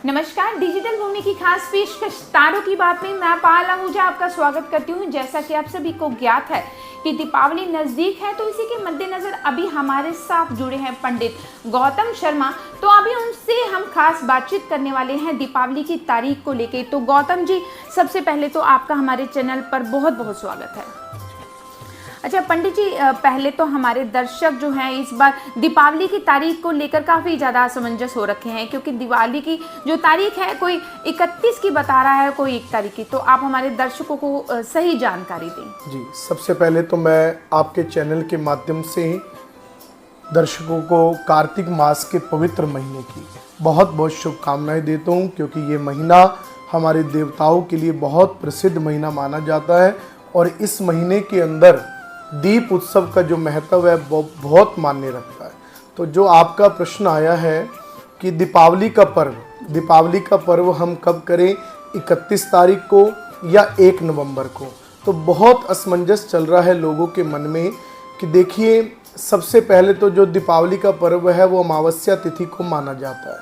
नमस्कार, डिजिटल भूमि की खास पेशकश तारों की बात में मैं पायल आहूजा आपका स्वागत करती हूँ। जैसा कि आप सभी को ज्ञात है कि दीपावली नजदीक है, तो इसी के मद्देनजर अभी हमारे साथ जुड़े हैं पंडित गौतम शर्मा। तो अभी उनसे हम खास बातचीत करने वाले हैं दीपावली की तारीख को लेके। तो गौतम जी, सबसे पहले तो आपका हमारे चैनल पर बहुत बहुत स्वागत है। अच्छा पंडित जी, पहले तो हमारे दर्शक जो हैं इस बार दीपावली की तारीख को लेकर काफ़ी ज़्यादा असमंजस हो रखे हैं, क्योंकि दिवाली की जो तारीख है कोई 31 की बता रहा है, कोई 1 तारीख की। तो आप हमारे दर्शकों को सही जानकारी दें। जी, सबसे पहले तो मैं आपके चैनल के माध्यम से ही दर्शकों को कार्तिक मास के पवित्र महीने की बहुत बहुत शुभकामनाएं देता हूं, क्योंकि ये महीना हमारे देवताओं के लिए बहुत प्रसिद्ध महीना माना जाता है और इस महीने के अंदर दीप उत्सव का जो महत्व है वो बहुत मायने रखता है। तो जो आपका प्रश्न आया है कि दीपावली का पर्व हम कब करें, 31 तारीख को या 1 नवंबर को, तो बहुत असमंजस चल रहा है लोगों के मन में कि देखिए, सबसे पहले तो जो दीपावली का पर्व है वो अमावस्या तिथि को माना जाता है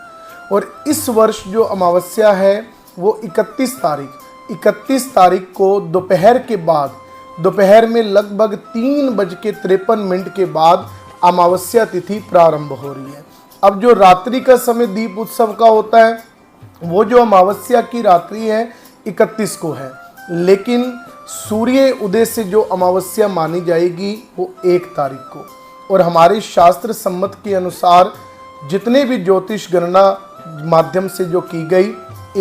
और इस वर्ष जो अमावस्या है वो 31 तारीख को दोपहर में लगभग 3:53 के बाद अमावस्या तिथि प्रारंभ हो रही है। अब जो रात्रि का समय दीप उत्सव का होता है वो जो अमावस्या की रात्रि है 31 को है, लेकिन सूर्य उदय से जो अमावस्या मानी जाएगी वो 1 तारीख को। और हमारे शास्त्र सम्मत के अनुसार जितने भी ज्योतिष गणना माध्यम से जो की गई,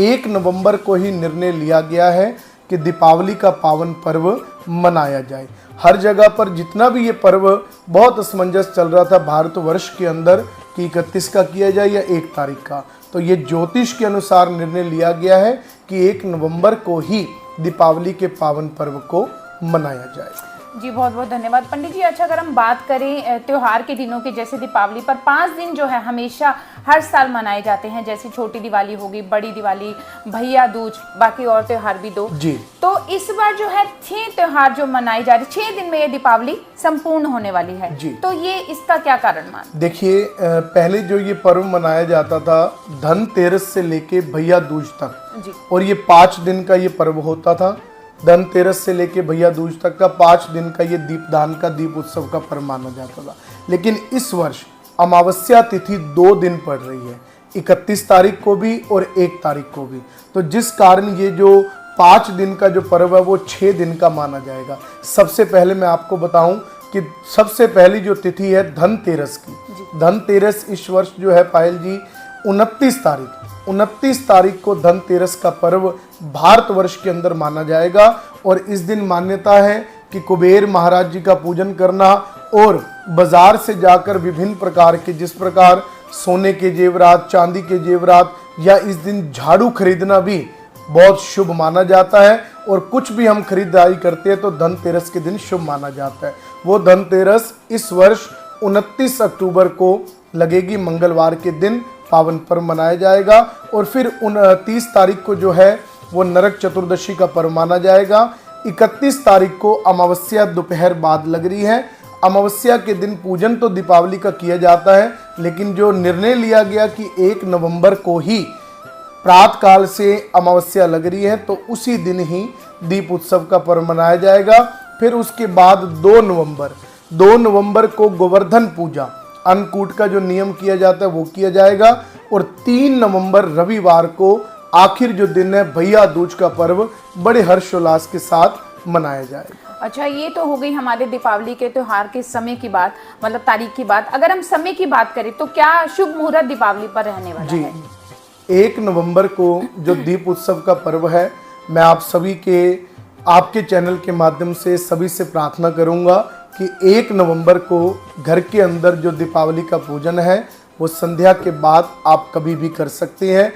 1 नवंबर को ही निर्णय लिया गया है कि दीपावली का पावन पर्व मनाया जाए। हर जगह पर जितना भी ये पर्व बहुत असमंजस चल रहा था भारतवर्ष के अंदर कि 31 का किया जाए या 1 तारीख का, तो ये ज्योतिष के अनुसार निर्णय लिया गया है कि 1 नवंबर को ही दीपावली के पावन पर्व को मनाया जाए। जी बहुत बहुत धन्यवाद पंडित जी। अच्छा, अगर हम बात करें त्योहार के दिनों की, जैसे दीपावली पर 5 दिन जो है हमेशा हर साल मनाए जाते हैं, जैसे छोटी दिवाली होगी, बड़ी दिवाली, भैया दूज, बाकी और त्योहार भी 2 जी। तो इस बार जो है 6 त्योहार जो मनाए जा रहे, 6 दिन में ये दीपावली संपूर्ण होने वाली है जी। तो ये इसका क्या कारण मान? देखिए, पहले जो ये पर्व मनाया जाता था धनतेरस से लेके भैया दूज तक जी। और ये 5 दिन का ये पर्व होता था। धनतेरस से लेके भैया दूज तक का 5 दिन का ये दीपदान का दीप उत्सव का पर्व माना जाता था, लेकिन इस वर्ष अमावस्या तिथि 2 दिन पड़ रही है, 31 तारीख को भी और 1 तारीख को भी। तो जिस कारण ये जो 5 दिन का जो पर्व है वो 6 दिन का माना जाएगा। सबसे पहले मैं आपको बताऊं कि सबसे पहली जो तिथि है धनतेरस की, धनतेरस इस वर्ष जो है पायल जी 29 तारीख को धनतेरस का पर्व भारतवर्ष के अंदर माना जाएगा। और इस दिन मान्यता है कि कुबेर महाराज जी का पूजन करना और बाजार से जाकर विभिन्न प्रकार के, जिस प्रकार सोने के जेवरात, चांदी के जेवरात, या इस दिन झाड़ू खरीदना भी बहुत शुभ माना जाता है। और कुछ भी हम खरीदारी करते हैं तो धनतेरस के दिन शुभ माना जाता है। वो धनतेरस इस वर्ष 29 अक्टूबर को लगेगी, मंगलवार के दिन पावन पर्व मनाया जाएगा। और फिर 29 तारीख को जो है वो नरक चतुर्दशी का पर्व माना जाएगा। 31 तारीख को अमावस्या दोपहर बाद लग रही है। अमावस्या के दिन पूजन तो दीपावली का किया जाता है, लेकिन जो निर्णय लिया गया कि 1 नवंबर को ही प्रातः काल से अमावस्या लग रही है तो उसी दिन ही दीप उत्सव का पर्व मनाया जाएगा। फिर उसके बाद 2 नवंबर को गोवर्धन पूजा, अन्नकूट का जो नियम किया जाता है वो किया जाएगा। और 3 नवंबर रविवार को आखिर जो दिन है भैया दूज का पर्व बड़े हर्षोल्लास के साथ मनाया जाएगा। अच्छा, ये तो हो गई हमारे दीपावली के त्योहार के समय की बात, मतलब तारीख की बात। अगर हम समय की बात करें तो क्या शुभ मुहूर्त दीपावली पर रहने वाला है? 1 नवंबर को जो दीप उत्सव का पर्व है, मैं आप सभी के आपके चैनल के माध्यम से सभी से प्रार्थना करूंगा कि 1 नवंबर को घर के अंदर जो दीपावली का पूजन है वो संध्या के बाद आप कभी भी कर सकते हैं।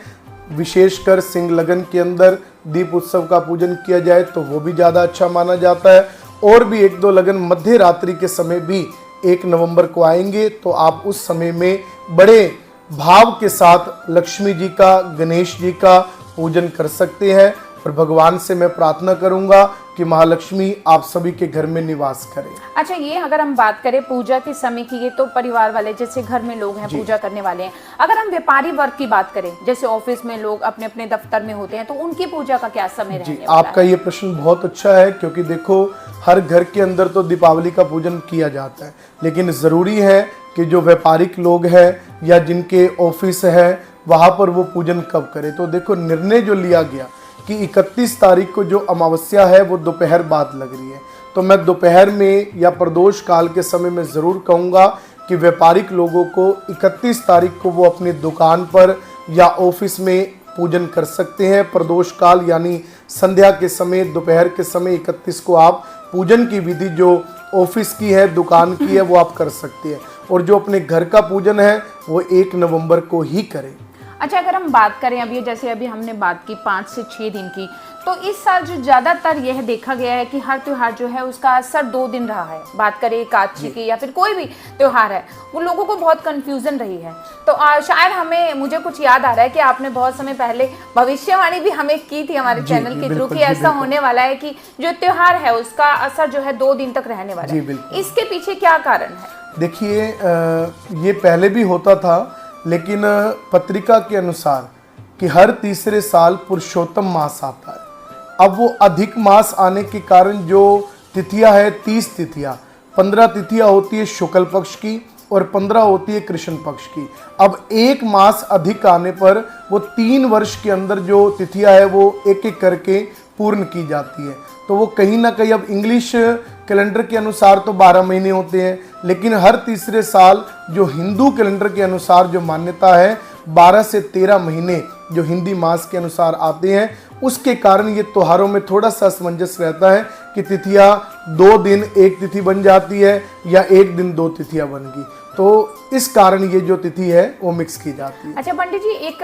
विशेषकर सिंह लगन के अंदर दीप उत्सव का पूजन किया जाए तो वो भी ज़्यादा अच्छा माना जाता है। और भी 1-2 लगन मध्य रात्रि के समय भी 1 नवंबर को आएंगे तो आप उस समय में बड़े भाव के साथ लक्ष्मी जी का, गणेश जी का पूजन कर सकते हैं। और भगवान से मैं प्रार्थना करूंगा कि महालक्ष्मी आप सभी के घर में निवास करें। अच्छा, ये अगर हम बात करें पूजा के समय की, ये तो परिवार वाले जैसे घर में लोग हैं पूजा करने वाले हैं। अगर हम व्यापारी वर्ग की बात करें, जैसे ऑफिस में लोग अपने अपने दफ्तर में होते हैं, तो उनकी पूजा का क्या समय रहने वाला आपका ये प्रश्न बहुत अच्छा है, क्योंकि देखो हर घर के अंदर तो दीपावली का पूजन किया जाता है, लेकिन ज़रूरी है कि जो व्यापारिक लोग हैं या जिनके ऑफिस है वहाँ पर वो पूजन कब करें। तो देखो निर्णय जो लिया गया कि 31 तारीख को जो अमावस्या है वो दोपहर बाद लग रही है, तो मैं दोपहर में या प्रदोष काल के समय में ज़रूर कहूँगा कि व्यापारिक लोगों को 31 तारीख को वो अपनी दुकान पर या ऑफिस में पूजन कर सकते हैं। प्रदोष काल यानी संध्या के समय, दोपहर के समय 31 को आप पूजन की विधि जो ऑफिस की है, दुकान की है, वो आप कर सकते हैं। और जो अपने घर का पूजन है वो 1 नवंबर को ही करें। अच्छा, अगर हम बात करें अभी हमने बात की 5 से 6 दिन की, तो इस साल जो ज़्यादातर यह देखा गया है कि हर त्यौहार जो है उसका असर 2 दिन रहा है। बात करें एकादशी की या फिर कोई भी त्यौहार है, वो लोगों को बहुत कंफ्यूजन रही है। तो शायद मुझे कुछ याद आ रहा है कि आपने बहुत समय पहले भविष्यवाणी भी हमें की थी हमारे चैनल के थ्रू कि ऐसा होने वाला है कि जो त्योहार है उसका असर जो है 2 दिन तक रहने वाला है। इसके पीछे क्या कारण है? देखिए, ये पहले भी होता था, लेकिन पत्रिका के अनुसार कि हर तीसरे साल पुरुषोत्तम मास आता है। अब वो अधिक मास आने के कारण जो तिथियां है 30 तिथियां, 15 तिथियां होती है शुक्ल पक्ष की और 15 होती है कृष्ण पक्ष की। अब एक मास अधिक आने पर वो 3 वर्ष के अंदर जो तिथियां है वो एक एक करके पूर्ण की जाती है। तो वो कहीं ना कहीं, अब इंग्लिश कैलेंडर के अनुसार तो 12 महीने होते हैं, लेकिन हर तीसरे साल जो हिंदू कैलेंडर के अनुसार जो मान्यता है 12 से 13 महीने जो हिंदी मास के अनुसार आते हैं, उसके कारण ये त्योहारों में थोड़ा सा असमंजस रहता है कि तिथियां 2 दिन एक तिथि बन जाती है या 1 दिन 2 तिथियां बन गई। तो इस कारण ये जो तिथि है वो मिक्स की जाती है। अच्छा पंडित जी, एक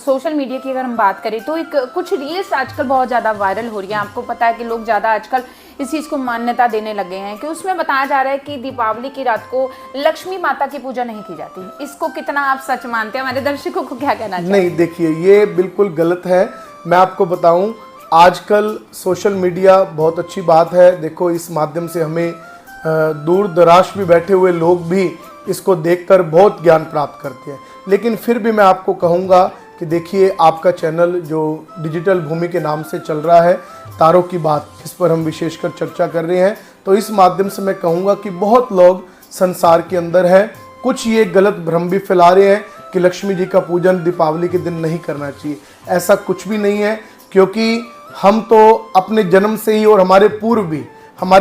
सोशल मीडिया की अगर हम बात करें तो कुछ रील्स आजकल बहुत ज़्यादा वायरल हो रही हैं। आपको पता है कि लोग ज़्यादा आजकल इस चीज़ को मान्यता देने लगे हैं कि उसमें बताया जा रहा है कि दीपावली की रात को लक्ष्मी माता की पूजा नहीं की जाती। इसको कितना आप सच मानते हैं? हमारे दर्शकों को क्या कहना चाहिए? नहीं, देखिए ये बिल्कुल गलत है। मैं आपको बताऊं, आजकल सोशल मीडिया बहुत अच्छी बात है। देखो, इस माध्यम से हमें दूर दराज में बैठे हुए लोग भी इसको देखकर बहुत ज्ञान प्राप्त करते हैं। लेकिन फिर भी मैं आपको कहूँगा कि देखिए, आपका चैनल जो डिजिटल भूमि के नाम से चल रहा है, तारों की बात, जिस पर हम विशेषकर चर्चा कर रहे हैं, तो इस माध्यम से मैं कहूँगा कि बहुत लोग संसार के अंदर हैं, कुछ ये गलत भ्रम भी फैला रहे हैं कि लक्ष्मी जी का पूजन दीपावली के दिन नहीं करना चाहिए। ऐसा कुछ भी नहीं है, क्योंकि हम तो अपने जन्म से ही और हमारे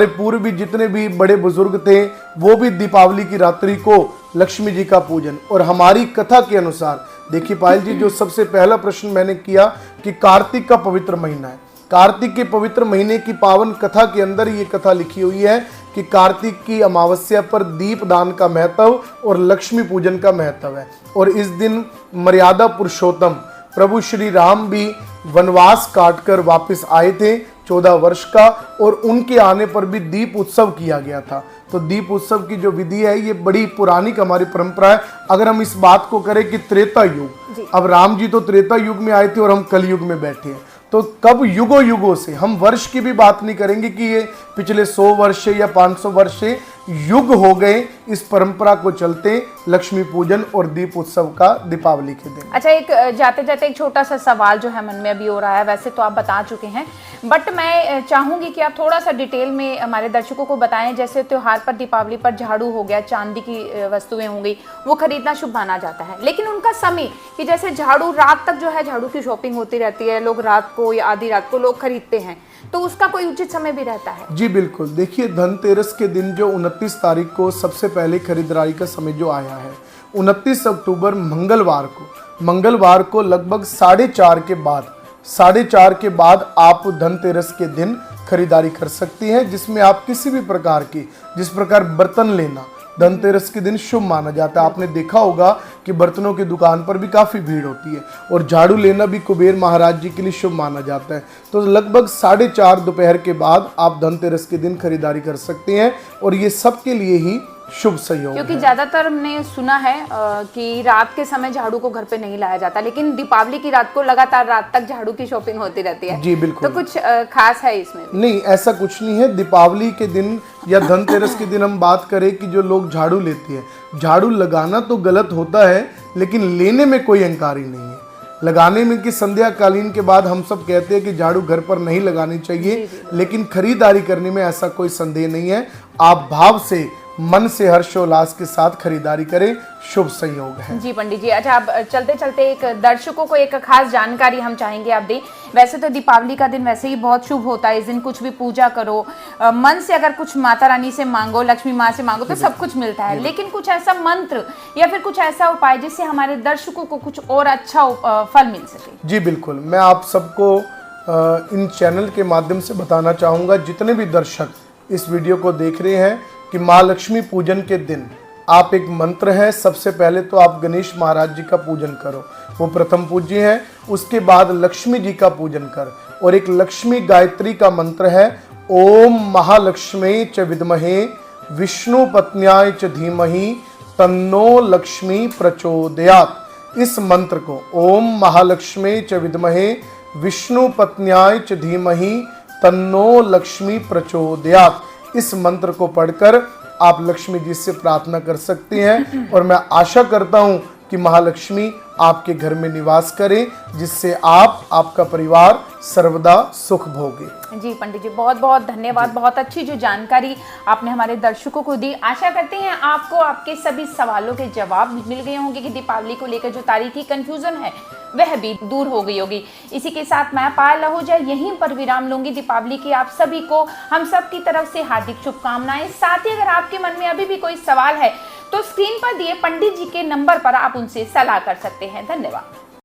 पूर्व भी जितने भी बड़े बुजुर्ग थे वो भी दीपावली की रात्रि को लक्ष्मी जी का पूजन। और हमारी कथा के अनुसार, देखिए पायल जी, जो सबसे पहला प्रश्न मैंने किया कि कार्तिक का पवित्र महीना है, कार्तिक के पवित्र महीने की पावन कथा के अंदर ये कथा लिखी हुई है कि कार्तिक की अमावस्या पर दीपदान का महत्व और लक्ष्मी पूजन का महत्व है। और इस दिन मर्यादा पुरुषोत्तम प्रभु श्री राम भी वनवास काटकर वापस आए थे 14 वर्ष का, और उनके आने पर भी दीप उत्सव किया गया था। तो दीप उत्सव की जो विधि है ये बड़ी पुरानी हमारी परंपरा है। अगर हम इस बात को करें कि त्रेता युग, अब राम जी तो त्रेता युग में आए थे और हम कलयुग में बैठे हैं, तो कब युगों से, हम वर्ष की भी बात नहीं करेंगे कि ये पिछले 100 वर्ष से या 500 वर्ष से, युग हो गए इस परंपरा को चलते लक्ष्मी पूजन और दीप उत्सव का दीपावली के दिन। अच्छा, एक जाते जाते एक छोटा सा सवाल जो है मन में अभी हो रहा है, वैसे तो आप बता चुके हैं, बट मैं चाहूंगी कि आप थोड़ा सा डिटेल में हमारे दर्शकों को बताएं। जैसे त्योहार पर, दीपावली पर झाड़ू हो गया, चांदी की वस्तुएं हो गई, वो खरीदना शुभ माना जाता है, लेकिन उनका समय कि जैसे झाड़ू रात तक जो है झाड़ू की शॉपिंग होती रहती है, लोग रात को या आधी रात को लोग खरीदते हैं, तो उसका कोई उचित समय भी रहता है? जी बिल्कुल। देखिए, धनतेरस के दिन जो 29 तारीख को सबसे पहले खरीदारी का समय जो आया है, 29 अक्टूबर मंगलवार को लगभग 4:30 के बाद आप धनतेरस के दिन खरीदारी कर सकती हैं, जिसमें आप किसी भी प्रकार की, जिस प्रकार बर्तन लेना धनतेरस के दिन शुभ माना जाता है। आपने देखा होगा कि बर्तनों की दुकान पर भी काफ़ी भीड़ होती है, और झाड़ू लेना भी कुबेर महाराज जी के लिए शुभ माना जाता है। तो लगभग 4:30 दोपहर के बाद आप धनतेरस के दिन खरीदारी कर सकते हैं, और ये सबके लिए ही शुभ संयोग क्योंकि है। ज्यादातर हमने सुना है कि रात के समय झाड़ू को घर पे नहीं लाया जाता, लेकिन दीपावली की रात को लगातार रात तक झाड़ू की शॉपिंग होती रहती है। जी बिल्कुल। तो कुछ खास है इसमें? नहीं, ऐसा कुछ नहीं है। दीपावली के दिन या धनतेरस के दिन हम बात करें कि जो लोग झाड़ू लेते हैं, झाड़ू लगाना तो गलत होता है, लेकिन लेने में कोई अंकारी नहीं है। लगाने में कि संध्या कालीन के बाद हम सब कहते हैं कि झाड़ू घर पर नहीं लगानी चाहिए, लेकिन खरीदारी करने में ऐसा कोई संदेह नहीं है। आप भाव से, मन से, हर्षोल्लास के साथ खरीदारी करें, शुभ संयोग है। जी पंडित जी, अच्छा अब चलते चलते एक दर्शकों को एक खास जानकारी हम चाहेंगे आप दें। वैसे तो दीपावली का दिन वैसे ही बहुत शुभ होता है, इस दिन कुछ भी पूजा करो, मन से अगर कुछ माता रानी से मांगो, लक्ष्मी माँ से मांगो तो सब कुछ मिलता है, लेकिन कुछ ऐसा मंत्र या फिर कुछ ऐसा उपाय जिससे हमारे दर्शकों को कुछ और अच्छा फल मिल सके? जी बिल्कुल, मैं आप सबको इन चैनल के माध्यम से बताना चाहूँगा, जितने भी दर्शक इस वीडियो को देख रहे हैं, कि माँ लक्ष्मी पूजन के दिन आप एक मंत्र है, सबसे पहले तो आप गणेश महाराज जी का पूजन करो, वो प्रथम पूज्य है। उसके बाद लक्ष्मी जी का पूजन कर, और एक लक्ष्मी गायत्री का मंत्र है, ओम महालक्ष्मी च विद्महे विष्णु पत्न्याय च धीमहि तन्नो लक्ष्मी प्रचोदयात्। इस मंत्र को, ओम महालक्ष्मी च विद्महे विष्णु पत्न्याय च धीमहि तन्नो लक्ष्मी प्रचोदयात्, इस मंत्र को पढ़कर आप लक्ष्मी जी से प्रार्थना कर सकते हैं। और मैं आशा करता हूं कि महालक्ष्मी आपके घर में निवास करें, जिससे आप, आपका परिवार सर्वदा सुख भोगे। जी पंडित जी, बहुत बहुत धन्यवाद। बहुत अच्छी जो जानकारी आपने हमारे दर्शकों को दी। आशा करते हैं आपको आपके सभी सवालों के जवाब मिल गए होंगे कि दीपावली को लेकर जो तारीखी कंफ्यूजन है वह भी दूर हो गई होगी। इसी के साथ मैं पायल आहूजा यहीं पर विराम लूंगी। दीपावली की आप सभी को हम सब की तरफ से हार्दिक शुभकामनाएं। साथ ही अगर आपके मन में अभी भी कोई सवाल है तो स्क्रीन पर दिए पंडित जी के नंबर पर आप उनसे सलाह कर सकते हैं। धन्यवाद।